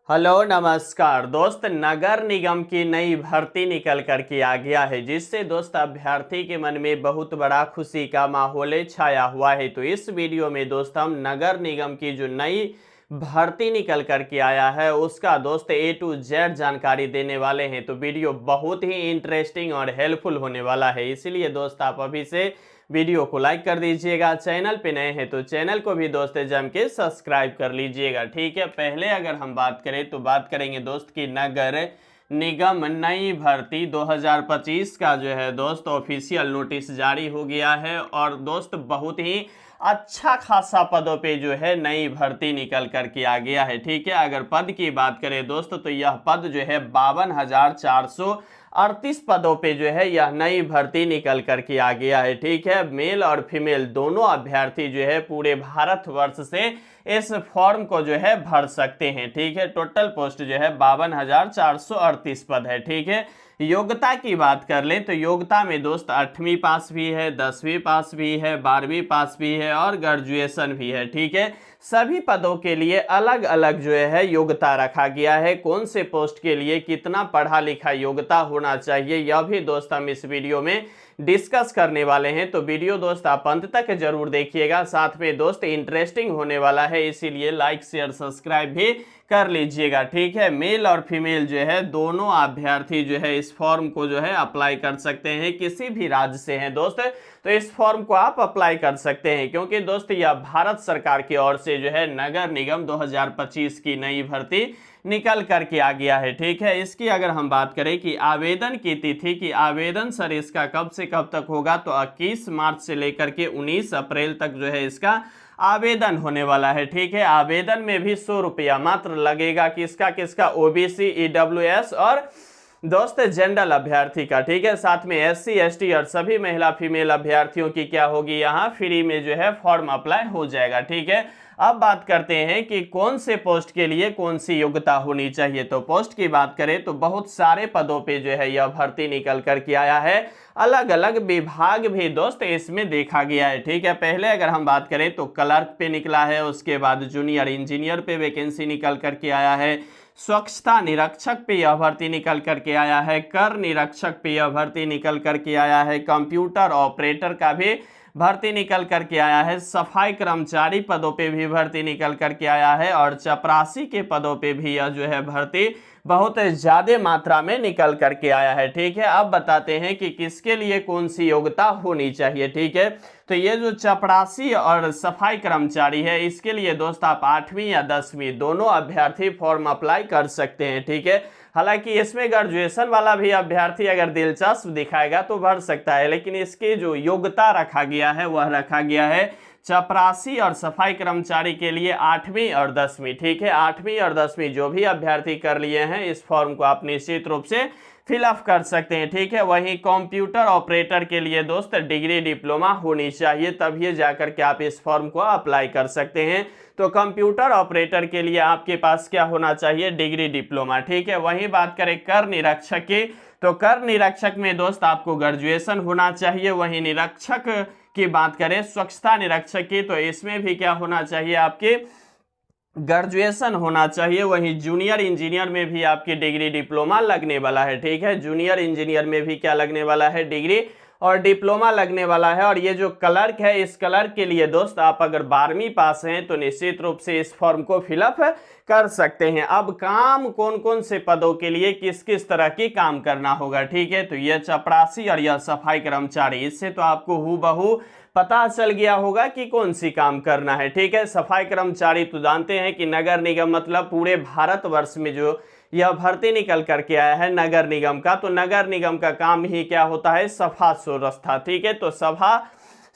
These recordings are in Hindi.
हेलो नमस्कार दोस्त। नगर निगम की नई भर्ती निकल कर के आ गया है, जिससे दोस्त अभ्यर्थी के मन में बहुत बड़ा खुशी का माहौल छाया हुआ है। तो इस वीडियो में दोस्त हम नगर निगम की जो नई भर्ती निकल कर के आया है उसका दोस्त A to Z जानकारी देने वाले हैं। तो वीडियो बहुत ही इंटरेस्टिंग और हेल्पफुल होने वाला है, इसीलिए दोस्त आप अभी से वीडियो को लाइक कर दीजिएगा। चैनल पे नए हैं तो चैनल को भी दोस्त जम के सब्सक्राइब कर लीजिएगा। ठीक है, पहले अगर हम बात करें तो बात करेंगे दोस्त की नगर निगम नई भर्ती 2025 का जो है दोस्त ऑफिशियल नोटिस जारी हो गया है। और दोस्त बहुत ही अच्छा खासा पदों पे जो है नई भर्ती निकल कर के आ गया है। ठीक है, अगर पद की बात करें दोस्त तो यह पद जो है 52,438 पदों पे जो है यह नई भर्ती निकल कर के आ गया है। ठीक है, मेल और फीमेल दोनों अभ्यर्थी जो है पूरे भारतवर्ष से इस फॉर्म को जो है भर सकते हैं। ठीक है, टोटल पोस्ट जो है 52,438 पद है। ठीक है, योग्यता की बात कर लें तो योग्यता में दोस्त 8वीं पास भी है, 10वीं पास भी है, 12वीं पास भी है और ग्रेजुएशन भी है। ठीक है, सभी पदों के लिए अलग अलग जो है योग्यता रखा गया है। कौन से पोस्ट के लिए कितना पढ़ा लिखा योग्यता होना चाहिए यह भी दोस्त हम इस वीडियो में डिस्कस करने वाले हैं। तो वीडियो दोस्त आप अंत तक जरूर देखिएगा, साथ में दोस्त इंटरेस्टिंग होने वाला है, इसीलिए लाइक शेयर सब्सक्राइब भी कर लीजिएगा। ठीक है, मेल और फीमेल जो है दोनों अभ्यर्थी जो है इस फॉर्म को जो है अप्लाई कर सकते हैं। किसी भी राज्य से हैं दोस्त तो इस फॉर्म को आप अप्लाई कर सकते हैं, क्योंकि दोस्त यह भारत सरकार की ओर से जो है नगर निगम 2025 की नई भर्ती निकल करके आ गया है। ठीक है, इसकी अगर हम बात करें कि आवेदन की तिथि की आवेदन सर इसका कब से कब तक होगा तो 21 मार्च से लेकर के 19 अप्रैल तक जो है इसका आवेदन होने वाला है। ठीक है, आवेदन में भी 100 रुपया मात्र लगेगा। किसका किसका? ओबीसी, ईडब्ल्यूएस और दोस्त जनरल अभ्यर्थी का। ठीक है, साथ में SC ST और सभी महिला फीमेल अभ्यर्थियों की क्या होगी, यहाँ फ्री में जो है फॉर्म अप्लाई हो जाएगा। ठीक है, अब बात करते हैं कि कौन से पोस्ट के लिए कौन सी योग्यता होनी चाहिए। तो पोस्ट की बात करें तो बहुत सारे पदों पे जो है यह भर्ती निकल कर के आया है, अलग अलग विभाग भी दोस्त इसमें देखा गया है। ठीक है, पहले अगर हम बात करें तो क्लर्क पे निकला है, उसके बाद जूनियर इंजीनियर पे वैकेंसी निकल करके आया है, स्वच्छता निरीक्षक पे यह भर्ती निकल करके आया है, कर निरीक्षक पे यह भर्ती निकल करके आया है, कंप्यूटर ऑपरेटर का भी भर्ती निकल करके आया है, सफाई कर्मचारी पदों पे भी भर्ती निकल करके आया है और चपरासी के पदों पे भी यह जो है भर्ती बहुत ज्यादा मात्रा में निकल करके आया है। ठीक है, अब बताते हैं कि किसके लिए कौन सी योग्यता होनी चाहिए। ठीक है, तो ये जो चपरासी और सफाई कर्मचारी है इसके लिए दोस्त आप 8वीं या 10वीं दोनों अभ्यर्थी फॉर्म अप्लाई कर सकते हैं। ठीक है, हालांकि इसमें ग्रेजुएशन वाला भी अभ्यर्थी अगर दिलचस्प दिखाएगा तो भर सकता है, लेकिन इसकी जो योग्यता रखा गया है वह रखा गया है चपरासी और सफाई कर्मचारी के लिए 8वीं और 10वीं। ठीक है, 8वीं और 10वीं जो भी अभ्यर्थी कर लिए हैं इस फॉर्म को आप निश्चित रूप से फिलअप कर सकते हैं। ठीक है, वहीं कंप्यूटर ऑपरेटर के लिए दोस्त डिग्री डिप्लोमा होनी चाहिए, तभी जाकर के आप इस फॉर्म को अप्लाई कर सकते हैं। तो कंप्यूटर ऑपरेटर के लिए आपके पास क्या होना चाहिए? Degree diploma. ठीक है, वहीं बात करें कर निरीक्षक की तो कर निरीक्षक में दोस्त आपको ग्रेजुएशन होना चाहिए। वहीं निरीक्षक की बात करें स्वच्छता निरीक्षक की तो इसमें भी क्या होना चाहिए? आपके ग्रेजुएशन होना चाहिए। वहीं जूनियर इंजीनियर में भी आपकी डिग्री डिप्लोमा लगने वाला है। ठीक है, जूनियर इंजीनियर में भी क्या लगने वाला है? डिग्री और डिप्लोमा लगने वाला है। और ये जो क्लर्क है इस क्लर्क के लिए दोस्त आप अगर 12वीं पास हैं तो निश्चित रूप से इस फॉर्म को फिलअप कर सकते हैं। अब काम कौन कौन से पदों के लिए किस किस तरह की काम करना होगा। ठीक है, तो यह चपरासी और यह सफाई कर्मचारी, इससे तो आपको हूबहू पता चल गया होगा कि कौन सी काम करना है। ठीक है, सफाई कर्मचारी तो जानते हैं कि नगर निगम मतलब पूरे भारतवर्ष में जो यह भर्ती निकल करके आया है नगर निगम का, तो नगर निगम का काम ही क्या होता है? सफा सुव्यवस्था। ठीक है, तो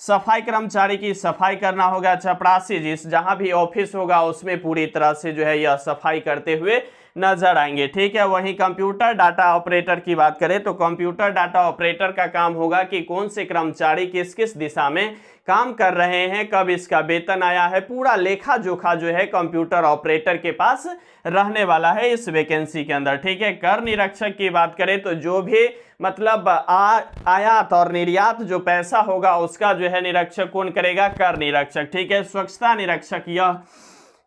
सफाई कर्मचारी की सफाई करना होगा। चपरासी जिस जहां भी ऑफिस होगा उसमें पूरी तरह से जो है यह सफाई करते हुए नजर आएंगे। ठीक है, वहीं कंप्यूटर डाटा ऑपरेटर की बात करें तो कंप्यूटर डाटा ऑपरेटर का काम होगा कि कौन से कर्मचारी किस किस दिशा में काम कर रहे हैं, कब इसका वेतन आया है, पूरा लेखा जोखा जो है कंप्यूटर ऑपरेटर के पास रहने वाला है इस वैकेंसी के अंदर। ठीक है, कर निरीक्षक की बात करें तो जो भी मतलब आयात और निर्यात जो पैसा होगा उसका जो है निरीक्षक कौन करेगा? कर निरीक्षक। ठीक है, स्वच्छता निरीक्षक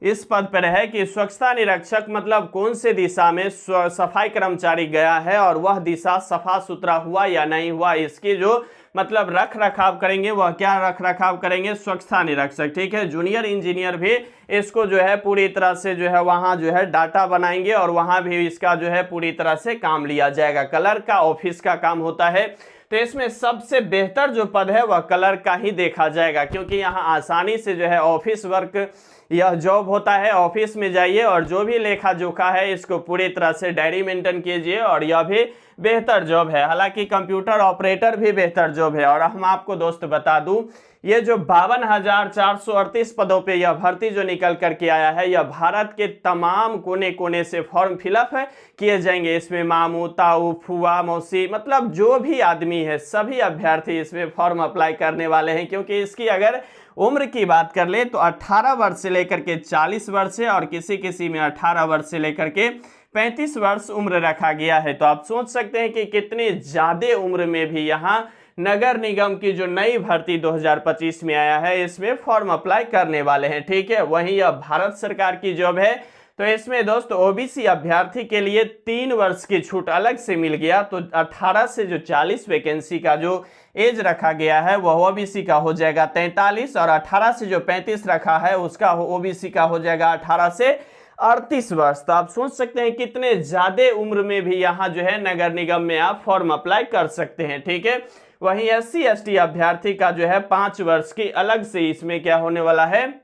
इस पद पर है कि स्वच्छता निरीक्षक मतलब कौन से दिशा में सफाई कर्मचारी गया है और वह दिशा सफा सुथरा हुआ या नहीं हुआ, इसकी जो मतलब रख रखाव करेंगे, वह क्या रख रखाव करेंगे, स्वच्छता निरीक्षक। ठीक है, जूनियर इंजीनियर भी इसको जो है पूरी तरह से जो है वहां जो है डाटा बनाएंगे और वहां भी इसका जो है पूरी तरह से काम लिया जाएगा। क्लर्क का ऑफिस का काम होता है, तो इसमें सबसे बेहतर जो पद है वह क्लर्क का ही देखा जाएगा, क्योंकि यहाँ आसानी से जो है ऑफिस वर्क यह जॉब होता है। ऑफिस में जाइए और जो भी लेखा जोखा है इसको पूरी तरह से डायरी मेंटेन कीजिए और यह भी बेहतर जॉब है। हालांकि कंप्यूटर ऑपरेटर भी बेहतर जॉब है। और हम आपको दोस्त बता दूं, ये जो 52,438 पदों पे यह भर्ती जो निकल करके आया है, यह भारत के तमाम कोने कोने से फॉर्म फिलअप है किए जाएंगे। इसमें मामू, ताऊ, फुआ, मौसी मतलब जो भी आदमी है सभी अभ्यर्थी इसमें फॉर्म अप्लाई करने वाले हैं। क्योंकि इसकी अगर उम्र की बात कर ले तो 18 वर्ष से लेकर के 40 वर्ष है और किसी किसी में 18 वर्ष से लेकर के 35 वर्ष उम्र रखा गया है। तो आप सोच सकते हैं कि कितनी ज्यादा उम्र में भी यहाँ नगर निगम की जो नई भर्ती 2025 में आया है इसमें फॉर्म अप्लाई करने वाले हैं। ठीक है, वहीं यह भारत सरकार की जॉब है, तो इसमें दोस्त ओबीसी अभ्यर्थी के लिए 3 वर्ष की छूट अलग से मिल गया। तो 18 से जो 40 वैकेंसी का जो एज रखा गया है वह ओबीसी का हो जाएगा 43 और 18 से जो 35 रखा है उसका ओबीसी का हो जाएगा 18 से 38 वर्ष। तो आप सोच सकते हैं कितने ज्यादा उम्र में भी यहाँ जो है नगर निगम में आप फॉर्म अप्लाई कर सकते हैं। ठीक है, वहीं SC ST अभ्यर्थी का जो है 5 वर्ष की अलग से इसमें क्या होने वाला है,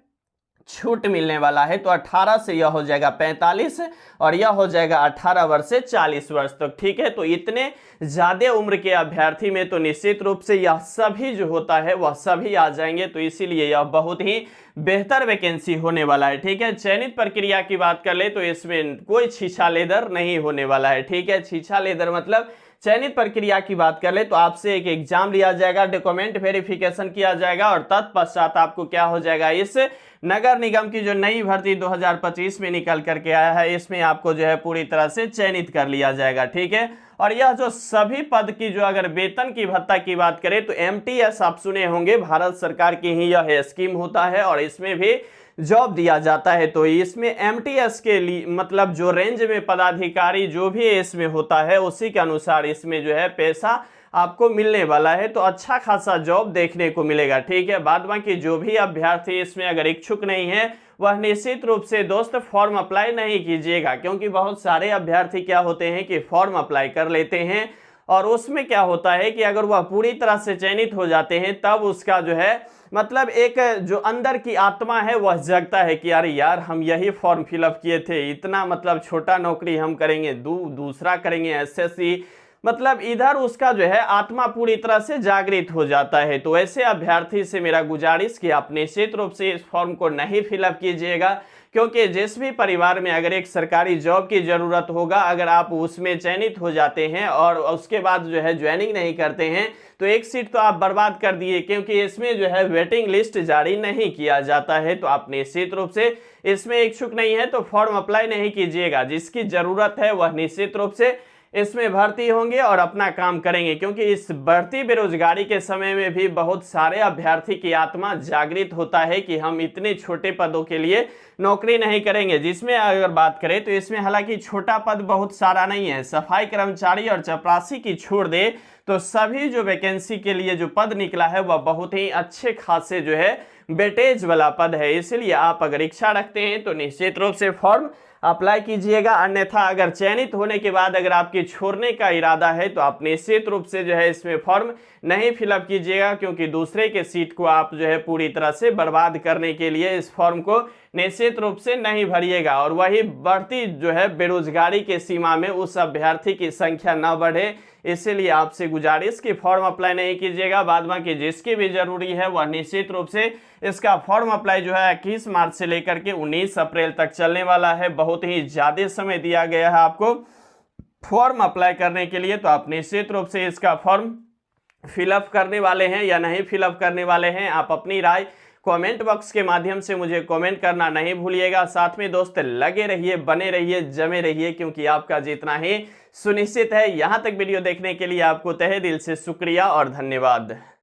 छूट मिलने वाला है। तो 18 से यह हो जाएगा 45 और यह हो जाएगा 18 वर्ष से 40 वर्ष तक। ठीक है, तो इतने ज्यादा उम्र के अभ्यर्थी में तो निश्चित रूप से यह सभी जो होता है वह सभी आ जाएंगे। तो इसीलिए यह बहुत ही बेहतर वैकेंसी होने वाला है। ठीक है, चयनित प्रक्रिया की बात कर ले तो इसमें कोई छीछा लेदर नहीं होने वाला है। ठीक है, छीछा लेदर मतलब चयनित प्रक्रिया की बात कर ले तो आपसे एक एग्जाम लिया जाएगा, डॉक्यूमेंट वेरिफिकेशन किया जाएगा और तत्पश्चात आपको क्या हो जाएगा, इस नगर निगम की जो नई भर्ती 2025 में निकल करके आया है इसमें आपको जो है पूरी तरह से चयनित कर लिया जाएगा। ठीक है, और यह जो सभी पद की जो अगर वेतन की भत्ता की बात करें तो MTS आप सुने होंगे, भारत सरकार की ही यह स्कीम होता है और इसमें भी जॉब दिया जाता है। तो इसमें MTS के लिए मतलब जो रेंज में पदाधिकारी जो भी इसमें होता है उसी के अनुसार इसमें जो है पैसा आपको मिलने वाला है। तो अच्छा खासा जॉब देखने को मिलेगा। ठीक है, बाद बाकी जो भी अभ्यर्थी इसमें अगर इच्छुक नहीं है वह निश्चित रूप से दोस्त फॉर्म अप्लाई नहीं कीजिएगा, क्योंकि बहुत सारे अभ्यर्थी क्या होते हैं कि फॉर्म अप्लाई कर लेते हैं और उसमें क्या होता है कि अगर वह पूरी तरह से चयनित हो जाते हैं तब उसका जो है मतलब एक जो अंदर की आत्मा है वह जगता है कि अरे यार हम यही फॉर्म फिलअप किए थे, इतना मतलब छोटा नौकरी हम करेंगे, दूसरा करेंगे SSC, मतलब इधर उसका जो है आत्मा पूरी तरह से जागृत हो जाता है। तो ऐसे अभ्यर्थी से मेरा गुजारिश कि आप निश्चित रूप से इस फॉर्म को नहीं फिलअप कीजिएगा, क्योंकि जिस भी परिवार में अगर एक सरकारी जॉब की जरूरत होगा, अगर आप उसमें चयनित हो जाते हैं और उसके बाद जो है ज्वाइनिंग नहीं करते हैं तो एक सीट तो आप बर्बाद कर दिए, क्योंकि इसमें जो है वेटिंग लिस्ट जारी नहीं किया जाता है। तो आप निश्चित रूप से इसमें इच्छुक नहीं है तो फॉर्म अप्लाई नहीं कीजिएगा। जिसकी जरूरत है वह निश्चित रूप से इसमें भर्ती होंगे और अपना काम करेंगे, क्योंकि इस बढ़ती बेरोजगारी के समय में भी बहुत सारे अभ्यर्थी की आत्मा जागृत होता है कि हम इतने छोटे पदों के लिए नौकरी नहीं करेंगे। जिसमें अगर बात करें तो इसमें हालांकि छोटा पद बहुत सारा नहीं है, सफाई कर्मचारी और चपरासी की छोड़ दे तो सभी जो वैकेंसी के लिए जो पद निकला है वह बहुत ही अच्छे खासे जो है वेटेज वाला पद है। इसलिए आप अगर इच्छा रखते हैं तो निश्चित रूप से फॉर्म अप्लाई कीजिएगा। अन्यथा अगर चयनित होने के बाद अगर आपकी छोड़ने का इरादा है तो आप निश्चित रूप से जो है इसमें फॉर्म नहीं फिलअप कीजिएगा, क्योंकि दूसरे के सीट को आप जो है पूरी तरह से बर्बाद करने के लिए इस फॉर्म को निश्चित रूप से नहीं भरिएगा और वही बढ़ती जो है बेरोजगारी के सीमा में उस अभ्यर्थी की संख्या न बढ़े। इसीलिए आपसे गुजारिश कि फॉर्म अप्लाई नहीं कीजिएगा। बाद बाकी जिसकी भी जरूरी है वह निश्चित रूप से इसका फॉर्म अप्लाई जो है 21 मार्च से लेकर के 19 अप्रैल तक चलने वाला है। बहुत ही ज़्यादा समय दिया गया है आपको फॉर्म अप्लाई करने के लिए। तो आप निश्चित रूप से इसका फॉर्म फिलअप करने वाले हैं या नहीं फिलअप करने वाले हैं, आप अपनी राय कमेंट बॉक्स के माध्यम से मुझे कमेंट करना नहीं भूलिएगा। साथ में दोस्त लगे रहिए, बने रहिए, जमे रहिए, क्योंकि आपका जीतना ही सुनिश्चित है। यहां तक वीडियो देखने के लिए आपको तहे दिल से शुक्रिया और धन्यवाद।